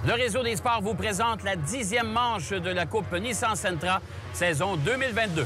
Le Réseau des sports vous présente la 10e manche de la Coupe Nissan Sentra, saison 2022.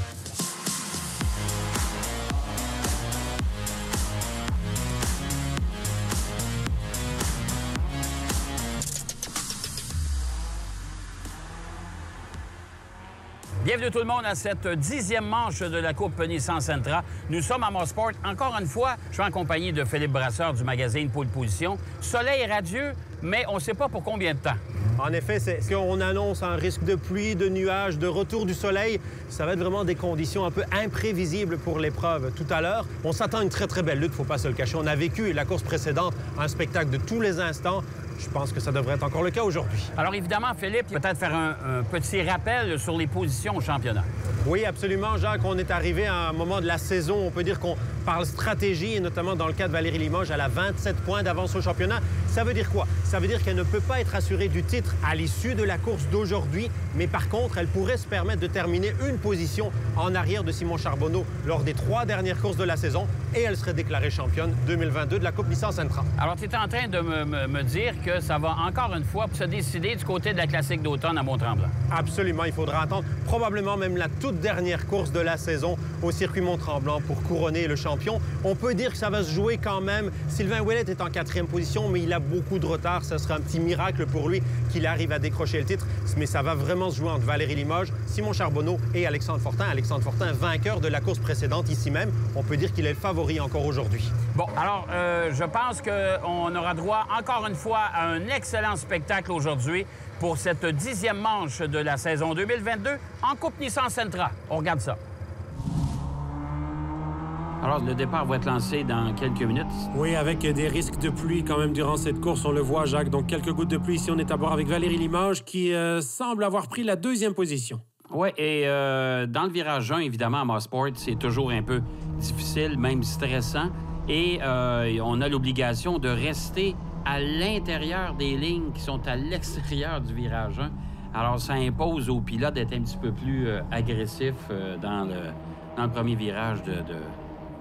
Bienvenue tout le monde à cette 10e manche de la Coupe Nissan Sentra. Nous sommes à Mosport. Encore une fois, je suis en compagnie de Philippe Brasseur du magazine Pole Position. Soleil radieux, mais on ne sait pas pour combien de temps. En effet, c'est ce qu'on annonce, un risque de pluie, de nuages, de retour du soleil. Ça va être vraiment des conditions un peu imprévisibles pour l'épreuve. Tout à l'heure, on s'attend à une très belle lutte, il ne faut pas se le cacher. On a vécu la course précédente, un spectacle de tous les instants. Je pense que ça devrait être encore le cas aujourd'hui. Alors évidemment, Philippe, peut-être faire un petit rappel sur les positions au championnat. Oui, absolument, Jacques. On est arrivé à un moment de la saison, on peut dire qu'on parle stratégie, et notamment dans le cas de Valérie Limoges, elle a 27 points d'avance au championnat. Ça veut dire quoi? Ça veut dire qu'elle ne peut pas être assurée du titre à l'issue de la course d'aujourd'hui, mais par contre, elle pourrait se permettre de terminer une position en arrière de Simon Charbonneau lors des 3 dernières courses de la saison, et elle serait déclarée championne 2022 de la Coupe Nissan Sentra. Alors, tu es en train de me dire que ça va encore une fois se décider du côté de la classique d'automne à Mont-Tremblant. Absolument, il faudra attendre probablement même la toute dernière course de la saison au circuit Mont-Tremblant pour couronner le champion. On peut dire que ça va se jouer quand même. Sylvain Ouellet est en 4e position, mais il a beaucoup de retard. Ça sera un petit miracle pour lui qu'il arrive à décrocher le titre. Mais ça va vraiment se jouer entre Valérie Limoges, Simon Charbonneau et Alexandre Fortin. Alexandre Fortin, vainqueur de la course précédente ici même. On peut dire qu'il est le favori encore aujourd'hui. Bon, alors, je pense qu'on aura droit encore une fois à un excellent spectacle aujourd'hui pour cette 10e manche de la saison 2022 en Coupe Nissan Sentra. On regarde ça. Alors, le départ va être lancé dans quelques minutes. Oui, avec des risques de pluie quand même durant cette course, on le voit, Jacques. Donc, quelques gouttes de pluie ici. On est à bord avec Valérie Limoges qui semble avoir pris la 2e position. Oui, et dans le virage 1, évidemment, à Mosport, c'est toujours un peu difficile, même stressant. Et on a l'obligation de rester à l'intérieur des lignes qui sont à l'extérieur du virage 1. Alors, ça impose aux pilotes d'être un petit peu plus agressifs dans le premier virage du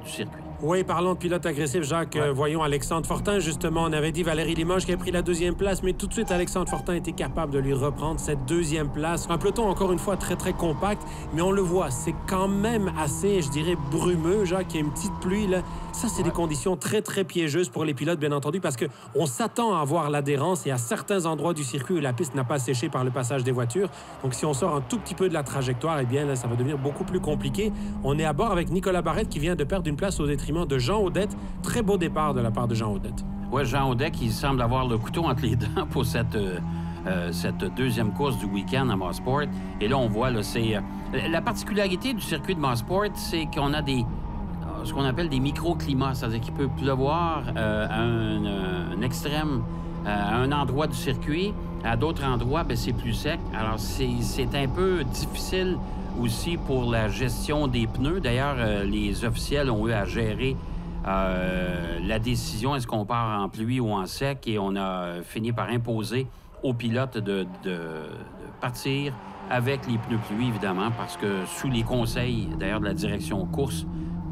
circuit. Oui, parlons de pilote agressif, Jacques. Ouais. Voyons Alexandre Fortin, justement. On avait dit Valérie Limoges qui a pris la 2e place, mais tout de suite, Alexandre Fortin était capable de lui reprendre cette 2e place. Un peloton, encore une fois, très compact, mais on le voit, c'est quand même assez, je dirais, brumeux, Jacques. Il y a une petite pluie, là. Ça, c'est des conditions très piégeuses pour les pilotes, bien entendu, parce qu'on s'attend à avoir l'adhérence et à certains endroits du circuit où la piste n'a pas séché par le passage des voitures. Donc, si on sort un tout petit peu de la trajectoire, eh bien, là, ça va devenir beaucoup plus compliqué. On est à bord avec Nicolas Barrette qui vient de perdre une place au détriment de Jean Audette. Très beau départ de la part de Jean Audette. Oui, Jean Audette qui semble avoir le couteau entre les dents pour cette 2e course du week-end à Mosport. Et là, on voit, là, c'est... la particularité du circuit de Mosport, c'est qu'on a ce qu'on appelle des microclimats, c'est-à-dire qu'il peut pleuvoir à un extrême, à un endroit du circuit. À d'autres endroits, bien, c'est plus sec. Alors, c'est un peu difficile aussi pour la gestion des pneus. D'ailleurs, les officiels ont eu à gérer la décision, est-ce qu'on part en pluie ou en sec, et on a fini par imposer aux pilotes de partir avec les pneus pluie, évidemment, parce que sous les conseils, d'ailleurs, de la direction course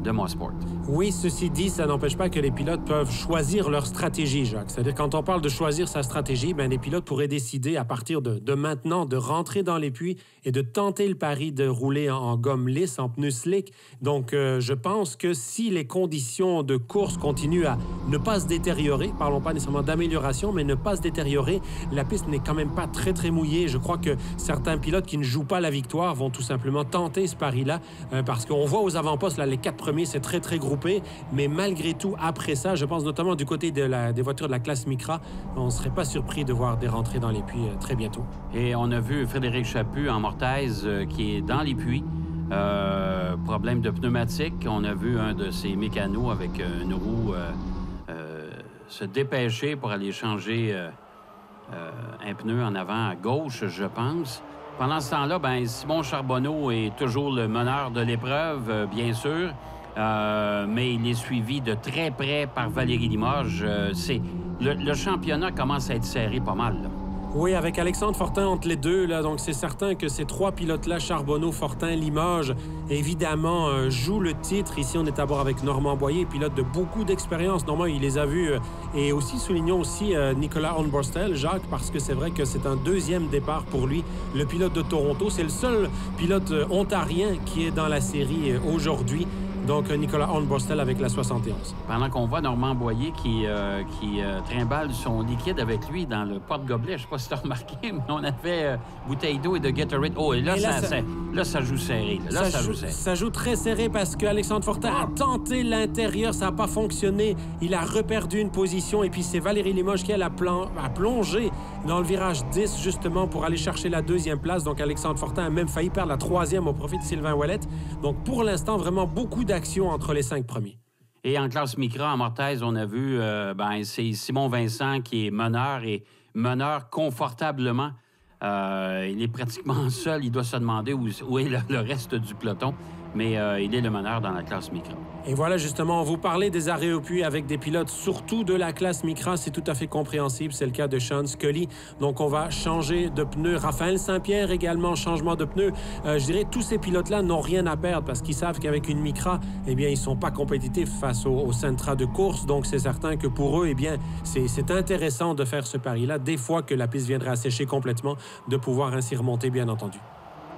de Mosport. Oui, ceci dit, ça n'empêche pas que les pilotes peuvent choisir leur stratégie, Jacques. C'est-à-dire, quand on parle de choisir sa stratégie, bien, les pilotes pourraient décider, à partir de maintenant, de rentrer dans les puits et de tenter le pari de rouler en gomme lisse, en pneus slick. Donc, je pense que si les conditions de course continuent à ne pas se détériorer, parlons pas nécessairement d'amélioration, mais ne pas se détériorer, la piste n'est quand même pas très mouillée. Je crois que certains pilotes qui ne jouent pas la victoire vont tout simplement tenter ce pari-là, parce qu'on voit aux avant-postes, là, les 4 premiers, c'est très groupé, mais malgré tout, après ça, je pense notamment du côté des voitures de la classe Micra, on ne serait pas surpris de voir des rentrées dans les puits très bientôt. Et on a vu Frédéric Chaput en Mortaise qui est dans les puits. Problème de pneumatique. On a vu un de ses mécanos avec une roue se dépêcher pour aller changer un pneu en avant à gauche, je pense. Pendant ce temps-là, ben, Simon Charbonneau est toujours le meneur de l'épreuve, bien sûr. Mais il est suivi de très près par Valérie Limoges. Le championnat commence à être serré pas mal, là. Oui, avec Alexandre Fortin entre les deux, là, donc c'est certain que ces trois pilotes-là, Charbonneau, Fortin, Limoges, évidemment, jouent le titre. Ici, on est à bord avec Normand Boyer, pilote de beaucoup d'expérience. Normand, il les a vus. Et aussi, soulignons aussi Nicolas Hornborstel, Jacques, parce que c'est vrai que c'est un deuxième départ pour lui, le pilote de Toronto. C'est le seul pilote ontarien qui est dans la série aujourd'hui. Donc, Nicolas Hornborstel avec la 71. Pendant qu'on voit Normand Boyer qui trimballe son liquide avec lui dans le porte-gobelet, je ne sais pas si tu as remarqué, mais on avait bouteille d'eau et de Gatorade. Oh, et là, ça joue serré. Là, ça joue serré. Ça joue très serré parce qu'Alexandre Fortin a tenté l'intérieur, ça n'a pas fonctionné. Il a reperdu une position et puis c'est Valérie Limoges qui, elle, a plongé dans le virage 10 justement pour aller chercher la deuxième place. Donc, Alexandre Fortin a même failli perdre la troisième au profit de Sylvain Ouellette. Donc, pour l'instant, vraiment beaucoup d'action entre les 5 premiers. Et en classe Micra, en Mortaise, on a vu, c'est Simon Vincent qui est meneur et meneur confortablement. Il est pratiquement seul. Il doit se demander où est le reste du peloton. Mais il est le meneur dans la classe Micra. Et voilà, justement, on vous parlait des arrêts au puits avec des pilotes, surtout de la classe Micra. C'est tout à fait compréhensible. C'est le cas de Sean Scully. Donc, on va changer de pneus. Raphaël Saint-Pierre également, changement de pneus. Je dirais, tous ces pilotes-là n'ont rien à perdre parce qu'ils savent qu'avec une Micra, eh bien, ils ne sont pas compétitifs face au Sentra de course. Donc, c'est certain que pour eux, eh bien, c'est intéressant de faire ce pari-là. Des fois que la piste viendrait à sécher complètement, de pouvoir ainsi remonter, bien entendu.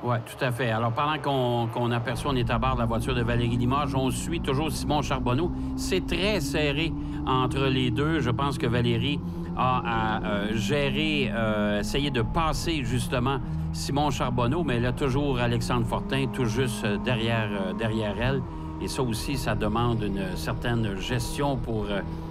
Oui, tout à fait. Alors, pendant qu'on aperçoit, on est à bord de la voiture de Valérie Limoges, on suit toujours Simon Charbonneau. C'est très serré entre les deux. Je pense que Valérie a à gérer, essayer de passer justement Simon Charbonneau, mais elle a toujours Alexandre Fortin tout juste derrière elle. Et ça aussi, ça demande une certaine gestion pour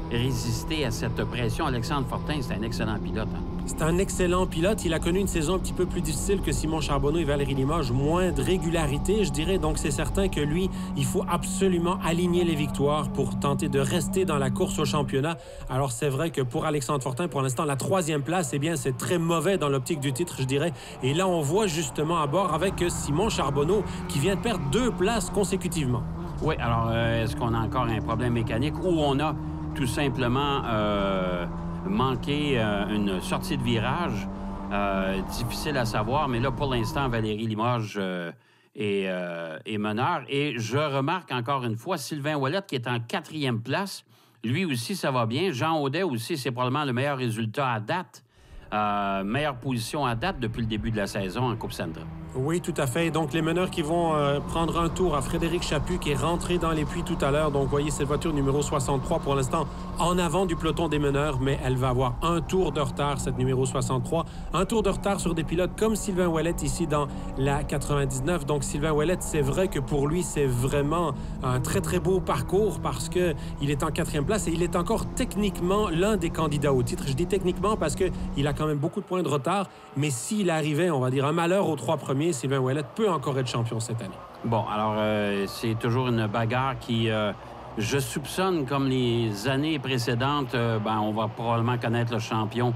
résister à cette pression. Alexandre Fortin, c'est un excellent pilote. Hein? C'est un excellent pilote. Il a connu une saison un petit peu plus difficile que Simon Charbonneau et Valérie Limoges. Moins de régularité, je dirais. Donc, c'est certain que lui, il faut absolument aligner les victoires pour tenter de rester dans la course au championnat. Alors, c'est vrai que pour Alexandre Fortin, pour l'instant, la troisième place, eh bien, c'est très mauvais dans l'optique du titre, je dirais. Et là, on voit justement à bord avec Simon Charbonneau qui vient de perdre 2 places consécutivement. Oui, alors, est-ce qu'on a encore un problème mécanique ou on a tout simplement manqué une sortie de virage? Difficile à savoir, mais là, pour l'instant, Valérie Limoges est meneur. Et je remarque encore une fois, Sylvain Ouellette qui est en 4e place. Lui aussi, ça va bien. Jean Audet aussi, c'est probablement le meilleur résultat à date. Meilleure position à date depuis le début de la saison en Coupe Sentra. Oui, tout à fait. Donc, les meneurs qui vont prendre un tour à Frédéric Chaput qui est rentré dans les puits tout à l'heure. Donc, vous voyez, cette voiture numéro 63 pour l'instant en avant du peloton des meneurs, mais elle va avoir un tour de retard, cette numéro 63. Un tour de retard sur des pilotes comme Sylvain Ouellette ici dans la 99. Donc, Sylvain Ouellette, c'est vrai que pour lui, c'est vraiment un très, très beau parcours parce qu'il est en 4e place et il est encore techniquement l'un des candidats au titre. Je dis techniquement parce qu'il a quand même beaucoup de points de retard, mais s'il arrivait, on va dire, un malheur aux 3 premiers, Sylvain Ouellette peut encore être champion cette année. Bon, alors, c'est toujours une bagarre qui, je soupçonne, comme les années précédentes, on va probablement connaître le champion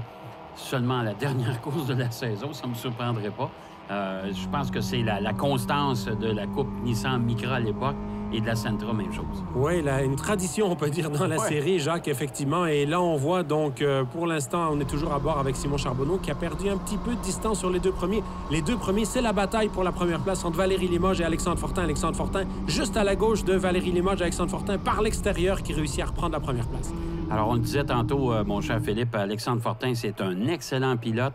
seulement à la dernière course de la saison. Ça ne me surprendrait pas. Je pense que c'est la constance de la Coupe Nissan Micra à l'époque et de la Sentra, même chose. Oui, une tradition, on peut dire, dans la série, Jacques, effectivement. Et là, on voit donc, pour l'instant, on est toujours à bord avec Simon Charbonneau qui a perdu un petit peu de distance sur les 2 premiers. Les 2 premiers, c'est la bataille pour la première place entre Valérie Limoges et Alexandre Fortin. Alexandre Fortin, juste à la gauche de Valérie Limoges, Alexandre Fortin, par l'extérieur, qui réussit à reprendre la première place. Alors, on le disait tantôt, mon cher Philippe, Alexandre Fortin, c'est un excellent pilote.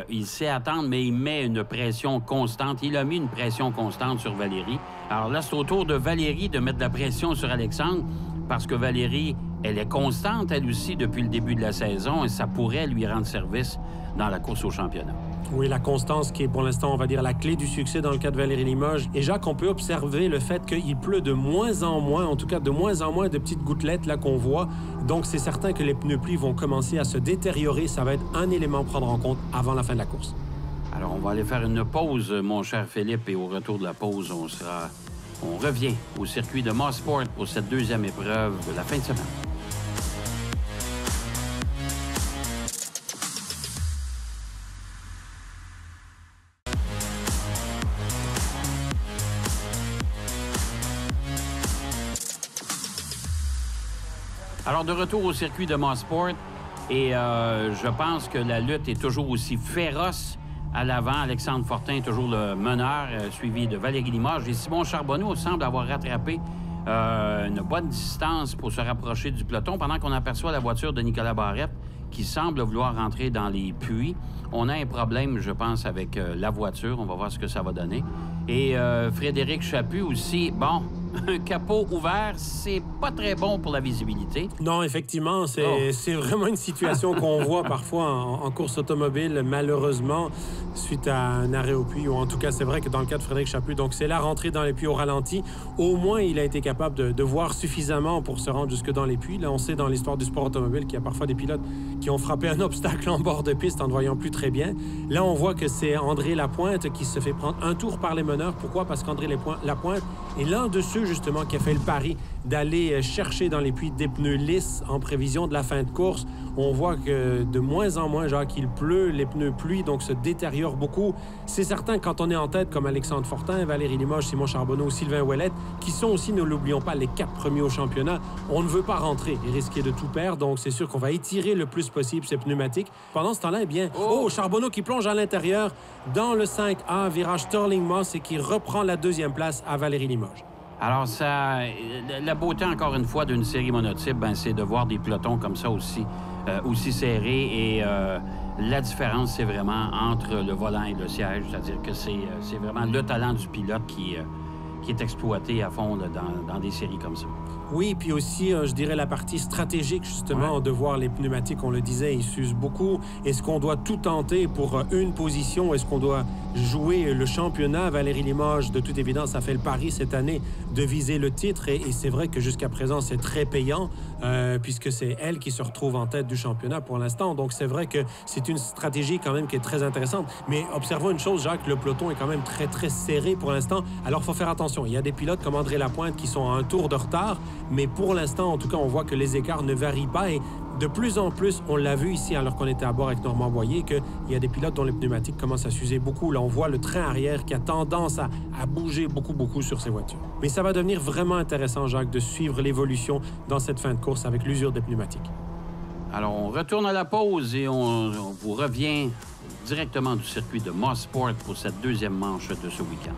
Il sait attendre, mais il met une pression constante. Il a mis une pression constante sur Valérie. Alors là, c'est au tour de Valérie de mettre de la pression sur Alexandre parce que Valérie, elle est constante, elle aussi, depuis le début de la saison et ça pourrait lui rendre service dans la course au championnat. Oui, la constance qui est pour l'instant, on va dire, la clé du succès dans le cas de Valérie Limoges. Et Jacques, on peut observer le fait qu'il pleut de moins en moins, en tout cas de moins en moins de petites gouttelettes là qu'on voit. Donc, c'est certain que les pneus pluie vont commencer à se détériorer. Ça va être un élément à prendre en compte avant la fin de la course. Alors, on va aller faire une pause, mon cher Philippe, et au retour de la pause, on revient au circuit de Mosport pour cette 2e épreuve de la fin de semaine. Alors, de retour au circuit de Mosport. Et je pense que la lutte est toujours aussi féroce à l'avant. Alexandre Fortin est toujours le meneur, suivi de Valérie Limoges. Et Simon Charbonneau semble avoir rattrapé une bonne distance pour se rapprocher du peloton pendant qu'on aperçoit la voiture de Nicolas Barrette qui semble vouloir rentrer dans les puits. On a un problème, je pense, avec la voiture. On va voir ce que ça va donner. Et Frédéric Chaput aussi, bon, un capot ouvert, c'est pas très bon pour la visibilité. Non, effectivement, c'est vraiment une situation qu'on voit parfois en course automobile, malheureusement, suite à un arrêt au puits, ou en tout cas, c'est vrai que dans le cas de Frédéric Chaput, donc c'est la rentrée dans les puits au ralenti. Au moins, il a été capable de voir suffisamment pour se rendre jusque dans les puits. Là, on sait dans l'histoire du sport automobile qu'il y a parfois des pilotes qui ont frappé un obstacle en bord de piste en ne voyant plus très bien. Là, on voit que c'est André Lapointe qui se fait prendre un tour par les meneurs. Pourquoi? Parce qu'André Lapointe est l'un de ceux, justement, qui a fait le pari d'aller chercher dans les puits des pneus lisses en prévision de la fin de course. On voit que de moins en moins, Jacques, il pleut, les pneus pluient, donc se détériorent beaucoup. C'est certain, quand on est en tête, comme Alexandre Fortin, Valérie Limoges, Simon Charbonneau, Sylvain Ouellette, qui sont aussi, ne l'oublions pas, les 4 premiers au championnat, on ne veut pas rentrer et risquer de tout perdre, donc c'est sûr qu'on va étirer le plus possible ces pneumatiques. Pendant ce temps-là, eh bien, Charbonneau qui plonge à l'intérieur dans le 5A, virage Sterling Moss, et qui reprend la 2e place à Valérie Limoges. Alors, la beauté, encore une fois, d'une série monotype, c'est de voir des pelotons comme ça aussi serrés. Et la différence, c'est vraiment entre le volant et le siège. C'est-à-dire que c'est vraiment le talent du pilote qui est exploité à fond là, dans des séries comme ça. Oui, puis aussi, je dirais, la partie stratégique, justement, de voir les pneumatiques, on le disait, ils s'usent beaucoup. Est-ce qu'on doit tout tenter pour une position? Est-ce qu'on doit jouer le championnat? Valérie Limoges, de toute évidence, a fait le pari cette année de viser le titre. Et c'est vrai que jusqu'à présent, c'est très payant, puisque c'est elle qui se retrouve en tête du championnat pour l'instant. Donc, c'est vrai que c'est une stratégie quand même qui est très intéressante. Mais observons une chose, Jacques, le peloton est quand même très, très serré pour l'instant. Alors, il faut faire attention. Il y a des pilotes comme André Lapointe qui sont à un tour de retard. Mais pour l'instant, en tout cas, on voit que les écarts ne varient pas. Et de plus en plus, on l'a vu ici alors qu'on était à bord avec Normand Boyer, qu'il y a des pilotes dont les pneumatiques commencent à s'user beaucoup. Là, on voit le train arrière qui a tendance à bouger beaucoup sur ces voitures. Mais ça va devenir vraiment intéressant, Jacques, de suivre l'évolution dans cette fin de course avec l'usure des pneumatiques. Alors, on retourne à la pause et on vous revient directement du circuit de Moss Sport pour cette 2e manche de ce week-end.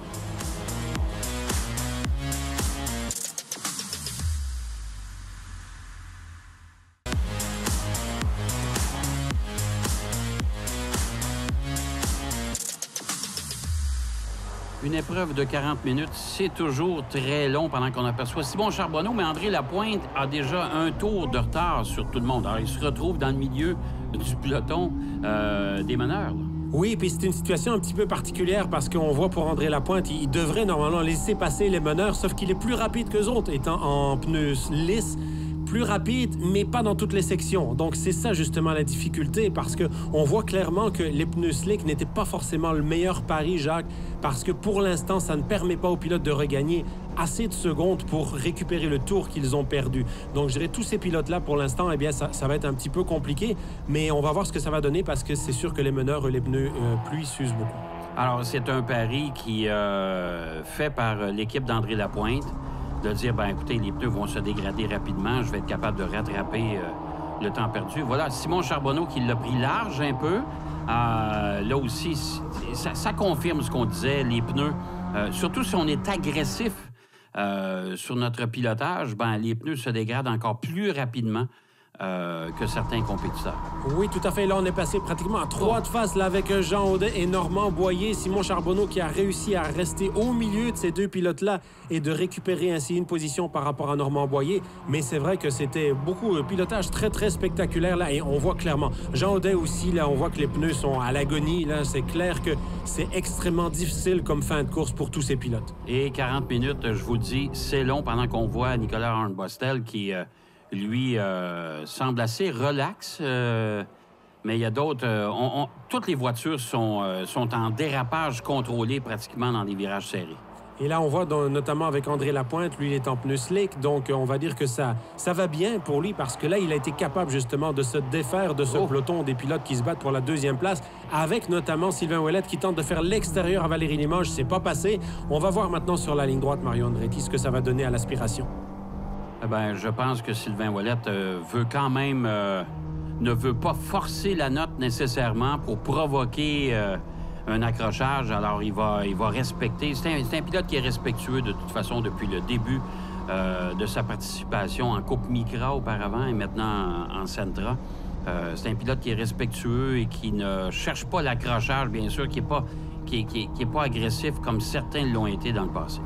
Une épreuve de 40 minutes, c'est toujours très long pendant qu'on aperçoit Simon Charbonneau, mais André Lapointe a déjà un tour de retard sur tout le monde. Alors, il se retrouve dans le milieu du peloton des meneurs. Oui, puis c'est une situation un petit peu particulière parce qu'on voit pour André Lapointe, il devrait normalement laisser passer les meneurs, sauf qu'il est plus rapide qu'eux autres, étant en pneus lisses. Plus rapide, mais pas dans toutes les sections. Donc, c'est ça, justement, la difficulté, parce qu'on voit clairement que les pneus slick n'étaient pas forcément le meilleur pari, Jacques, parce que pour l'instant, ça ne permet pas aux pilotes de regagner assez de secondes pour récupérer le tour qu'ils ont perdu. Donc, je dirais, tous ces pilotes-là, pour l'instant, eh bien, ça va être un petit peu compliqué, mais on va voir ce que ça va donner, parce que c'est sûr que les meneurs, les pneus pluie s'usent beaucoup. Alors, c'est un pari qui fait par l'équipe d'André Lapointe, de dire, écoutez, les pneus vont se dégrader rapidement, je vais être capable de rattraper le temps perdu. Voilà, Simon Charbonneau qui l'a pris large un peu. Là aussi, ça confirme ce qu'on disait, les pneus, surtout si on est agressif sur notre pilotage, les pneus se dégradent encore plus rapidement que certains compétiteurs. Oui, tout à fait. Là, on est passé pratiquement à 3 de face là, avec Jean Audet et Normand Boyer. Simon Charbonneau qui a réussi à rester au milieu de ces 2 pilotes-là et de récupérer ainsi une position par rapport à Normand Boyer. Mais c'est vrai que c'était beaucoup de pilotage très, très spectaculaire là. Et on voit clairement, Jean Audet aussi, là, on voit que les pneus sont à l'agonie. Là, c'est clair que c'est extrêmement difficile comme fin de course pour tous ces pilotes. Et 40 minutes, je vous dis, c'est long pendant qu'on voit Nicolas Arnbostel qui... lui, semble assez relax, mais il y a d'autres... toutes les voitures sont en dérapage contrôlé pratiquement dans des virages serrés. Et là, on voit notamment avec André Lapointe, lui, il est en pneu slick, donc on va dire que ça va bien pour lui parce que là, il a été capable justement de se défaire de ce peloton des pilotes qui se battent pour la 2e place, avec notamment Sylvain Ouellette qui tente de faire l'extérieur à Valérie Limoges. C'est pas passé. On va voir maintenant sur la ligne droite, Mario Andretti, ce que ça va donner à l'aspiration. Je pense que Sylvain Ouellette veut quand même ne veut pas forcer la note nécessairement pour provoquer un accrochage. Alors, il va respecter. C'est un pilote qui est respectueux de toute façon depuis le début de sa participation en Coupe Micra auparavant et maintenant en Sentra. C'est un pilote qui est respectueux et qui ne cherche pas l'accrochage, bien sûr, qui est pas agressif comme certains l'ont été dans le passé.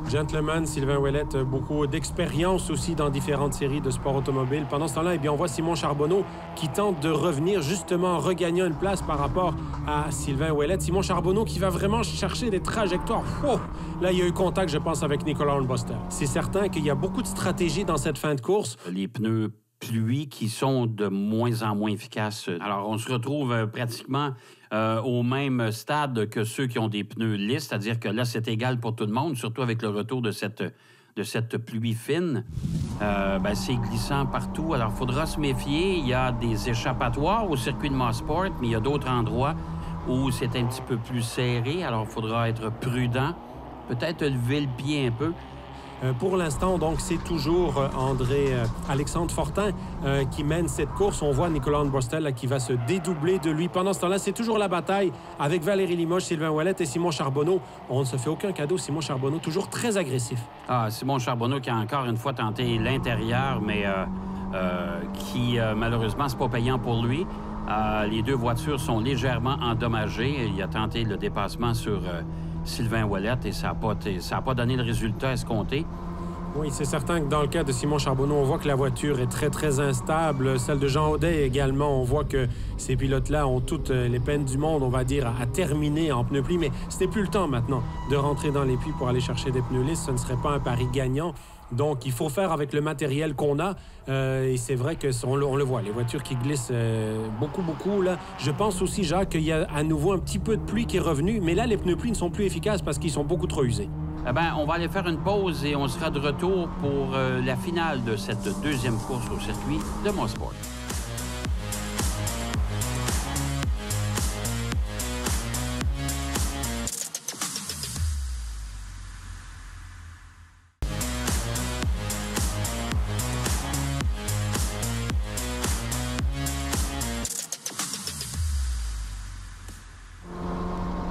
Gentleman, Sylvain Ouellette, beaucoup d'expérience aussi dans différentes séries de sport automobile. Pendant ce temps-là, eh bien, on voit Simon Charbonneau qui tente de revenir justement en regagnant une place par rapport à Sylvain Ouellette. Simon Charbonneau qui va vraiment chercher des trajectoires. Oh! Là, il y a eu contact, je pense, avec Nicolas Hornbuster. C'est certain qu'il y a beaucoup de stratégie dans cette fin de course. Les pneus pluie qui sont de moins en moins efficaces. Alors, on se retrouve pratiquement au même stade que ceux qui ont des pneus lisses, c'est-à-dire que là, c'est égal pour tout le monde, surtout avec le retour de cette pluie fine. C'est glissant partout. Alors, il faudra se méfier. Il y a des échappatoires au circuit de Mosport, mais il y a d'autres endroits où c'est un petit peu plus serré. Alors, il faudra être prudent, peut-être lever le pied un peu. Pour l'instant, donc, c'est toujours Alexandre Fortin qui mène cette course. On voit Nicolas Hornbuster qui va se dédoubler de lui. Pendant ce temps-là, c'est toujours la bataille avec Valérie Limoges, Sylvain Ouellette et Simon Charbonneau. On ne se fait aucun cadeau. Simon Charbonneau, toujours très agressif. Simon Charbonneau qui a encore une fois tenté l'intérieur, mais qui, malheureusement, c'est pas payant pour lui. Les deux voitures sont légèrement endommagées. Il a tenté le dépassement sur Sylvain Ouellette et ça n'a pas donné le résultat escompté. Oui, c'est certain que dans le cas de Simon Charbonneau, on voit que la voiture est très, très instable. Celle de Jean Audet également, on voit que ces pilotes-là ont toutes les peines du monde, on va dire, à terminer en pneus plis. Mais ce n'est plus le temps maintenant de rentrer dans les puits pour aller chercher des pneus lisses. Ce ne serait pas un pari gagnant. Donc, il faut faire avec le matériel qu'on a. Et c'est vrai qu'on le voit, les voitures qui glissent beaucoup, là. Je pense aussi, Jacques, qu'il y a à nouveau un petit peu de pluie qui est revenue. Mais là, les pneus plis ne sont plus efficaces parce qu'ils sont beaucoup trop usés. On va aller faire une pause et on sera de retour pour la finale de cette deuxième course au circuit de Mosport.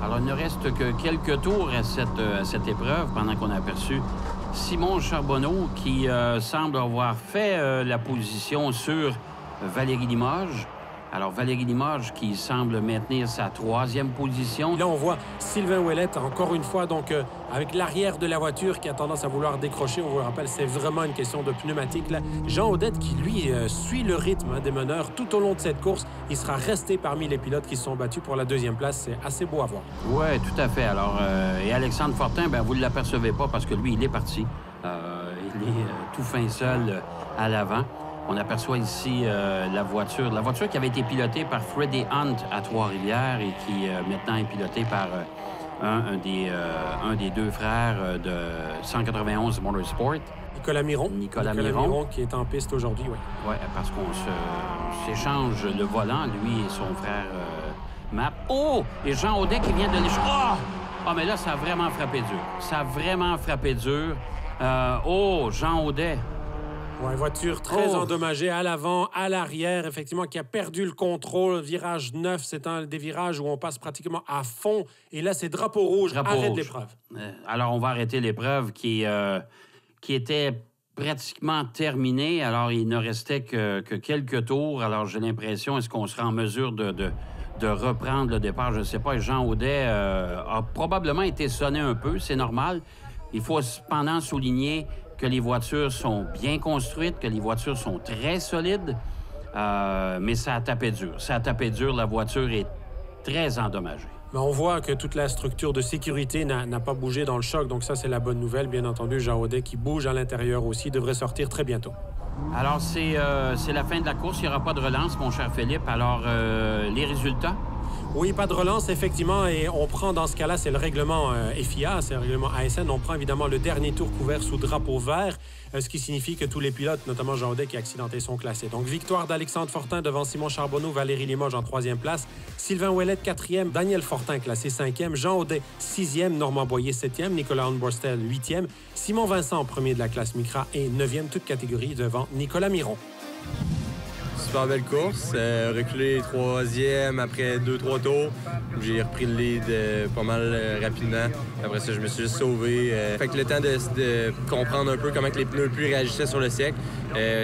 Alors, il ne reste que quelques tours à cette épreuve pendant qu'on a aperçu Simon Charbonneau qui semble avoir fait la position sur Valérie Limoges. Alors, Valérie Limoges qui semble maintenir sa troisième position. Là, on voit Sylvain Ouellette, encore une fois, donc avec l'arrière de la voiture qui a tendance à vouloir décrocher. On vous le rappelle, c'est vraiment une question de pneumatique. Là. Jean Audet qui, lui, suit le rythme des meneurs tout au long de cette course. Il sera resté parmi les pilotes qui se sont battus pour la deuxième place. C'est assez beau à voir. Oui, tout à fait. Alors, et Alexandre Fortin, vous ne l'apercevez pas parce que lui, il est parti. Il est tout fin seul à l'avant. On aperçoit ici la voiture qui avait été pilotée par Freddie Hunt à Trois-Rivières et qui maintenant est pilotée par un des deux frères de 191 Motorsport. Nicolas Miron. Nicolas Miron qui est en piste aujourd'hui, oui. Oui, parce qu'on s'échange le volant, lui et son frère Matt. Oh! Et Jean Audet qui vient de l'échapper. Oh! Ah, mais là, ça a vraiment frappé dur. Ça a vraiment frappé dur. Jean Audet. Ouais, voiture très endommagée à l'avant, à l'arrière, effectivement, qui a perdu le contrôle. Virage 9, c'est un des virages où on passe pratiquement à fond. Et là, c'est drapeau rouge, arrête l'épreuve. Alors, on va arrêter l'épreuve qui était pratiquement terminée. Alors, il ne restait que quelques tours. Alors, j'ai l'impression, est-ce qu'on sera en mesure de reprendre le départ? Je ne sais pas. Jean Audet a probablement été sonné un peu, c'est normal. Il faut cependant souligner que les voitures sont bien construites, que les voitures sont très solides, mais ça a tapé dur. Ça a tapé dur, la voiture est très endommagée. Mais on voit que toute la structure de sécurité n'a pas bougé dans le choc, donc ça, c'est la bonne nouvelle. Bien entendu, Jean Audet qui bouge à l'intérieur aussi devrait sortir très bientôt. Alors, c'est la fin de la course. Il n'y aura pas de relance, mon cher Philippe. Alors, les résultats? Oui, pas de relance, effectivement, et on prend dans ce cas-là, c'est le règlement FIA, c'est le règlement ASN, on prend évidemment le dernier tour couvert sous drapeau vert, ce qui signifie que tous les pilotes, notamment Jean Audet qui est accidenté, sont classés. Donc, victoire d'Alexandre Fortin devant Simon Charbonneau, Valérie Limoges en 3e place, Sylvain Ouellette 4e, Daniel Fortin classé 5e, Jean Audet 6e, Normand Boyer 7e, Nicolas Hornbuster 8e, Simon Vincent 1er de la classe Micra et 9e, toute catégorie devant Nicolas Miron. super belle course. Reculé 3e après 2-3 tours. J'ai repris le lead pas mal rapidement. Après ça, je me suis juste sauvé. Fait que le temps de comprendre un peu comment que les pneus pluie réagissaient sur le sec,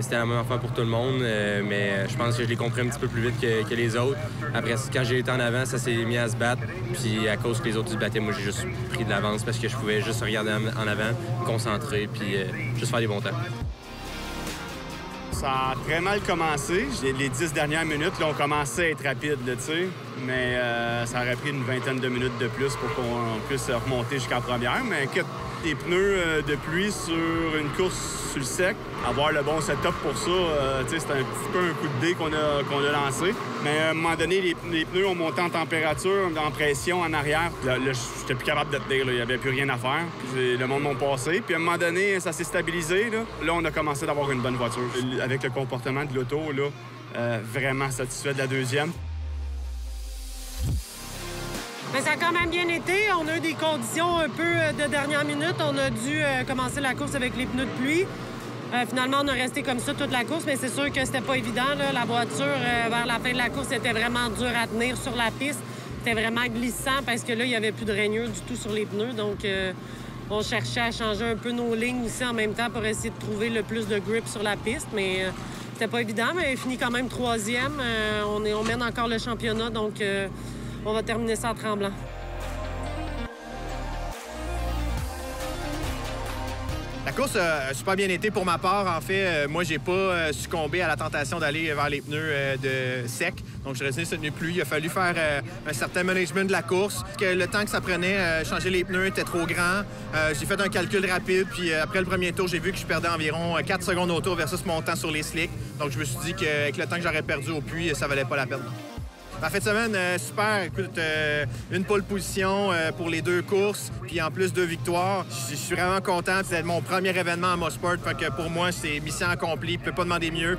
c'était la même affaire pour tout le monde. Mais je pense que je l'ai compris un petit peu plus vite que les autres. Après, quand j'ai été en avant, ça s'est mis à se battre. Puis à cause que les autres se battaient, moi, j'ai juste pris de l'avance parce que je pouvais juste regarder en avant, me concentrer, puis juste faire des bons temps. Ça a très mal commencé. Les 10 dernières minutes là, ont commencé à être rapides, tu sais. Mais ça aurait pris une vingtaine de minutes de plus pour qu'on puisse remonter jusqu'en première. Mais des pneus de pluie sur une course sur le sec, avoir le bon setup pour ça, tu sais, c'est un petit peu un coup de dé qu'on a lancé. Mais à un moment donné, les pneus ont monté en température, en pression en arrière. Là j'étais plus capable de tenir, il n'y avait plus rien à faire. Puis le monde m'a passé. Puis à un moment donné, ça s'est stabilisé. Là, on a commencé d'avoir une bonne voiture. Avec le comportement de l'auto, là, vraiment satisfait de la deuxième. Mais ça a quand même bien été. On a eu des conditions un peu de dernière minute. On a dû commencer la course avec les pneus de pluie. Finalement, on a resté comme ça toute la course, mais c'est sûr que c'était pas évident. Là. La voiture, vers la fin de la course, était vraiment dure à tenir sur la piste. C'était vraiment glissant parce que là, il n'y avait plus de rainure du tout sur les pneus. Donc, on cherchait à changer un peu nos lignes aussi en même temps pour essayer de trouver le plus de grip sur la piste. Mais c'était pas évident, mais il finit quand même 3e. On mène encore le championnat, donc... on va terminer ça en tremblant. La course a super bien été pour ma part. En fait, moi, j'ai pas succombé à la tentation d'aller vers les pneus de sec. Donc, je restais sur une pluie. Il a fallu faire un certain management de la course. Parce que le temps que ça prenait, changer les pneus était trop grand. J'ai fait un calcul rapide. Puis après le premier tour, j'ai vu que je perdais environ 4 secondes au tour versus mon temps sur les slicks. Donc, je me suis dit qu'avec le temps que j'aurais perdu au puits, ça valait pas la peine. En fin de semaine, super. Écoute, une pole position pour les 2 courses, puis en plus 2 victoires. Je suis vraiment content. C'est mon premier événement à Mosport. Fait que pour moi, c'est mission accomplie. Je peux pas demander mieux.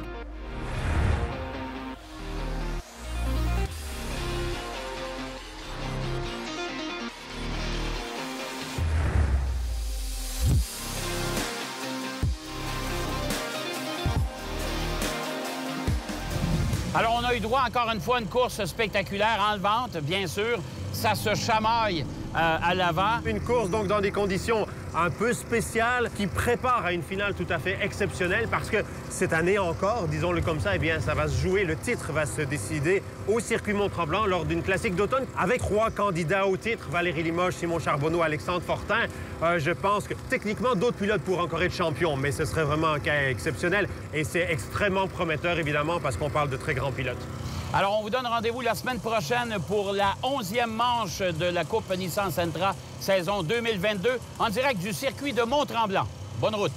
Alors, on a eu droit, encore une fois, à une course spectaculaire, enlevante, bien sûr. Ça se chamaille à l'avant. Une course, donc, dans des conditions un peu spéciales qui prépare à une finale tout à fait exceptionnelle parce que cette année encore, disons-le comme ça, eh bien, ça va se jouer. Le titre va se décider au circuit Mont-Tremblant lors d'une classique d'automne avec 3 candidats au titre, Valérie Limoges, Simon Charbonneau, Alexandre Fortin. Je pense que techniquement, d'autres pilotes pourraient encore être champions, mais ce serait vraiment un cas exceptionnel et c'est extrêmement prometteur, évidemment, parce qu'on parle de très grands pilotes. Alors, on vous donne rendez-vous la semaine prochaine pour la 11e manche de la Coupe Nissan Sentra saison 2022 en direct du circuit de Mont-Tremblant. Bonne route!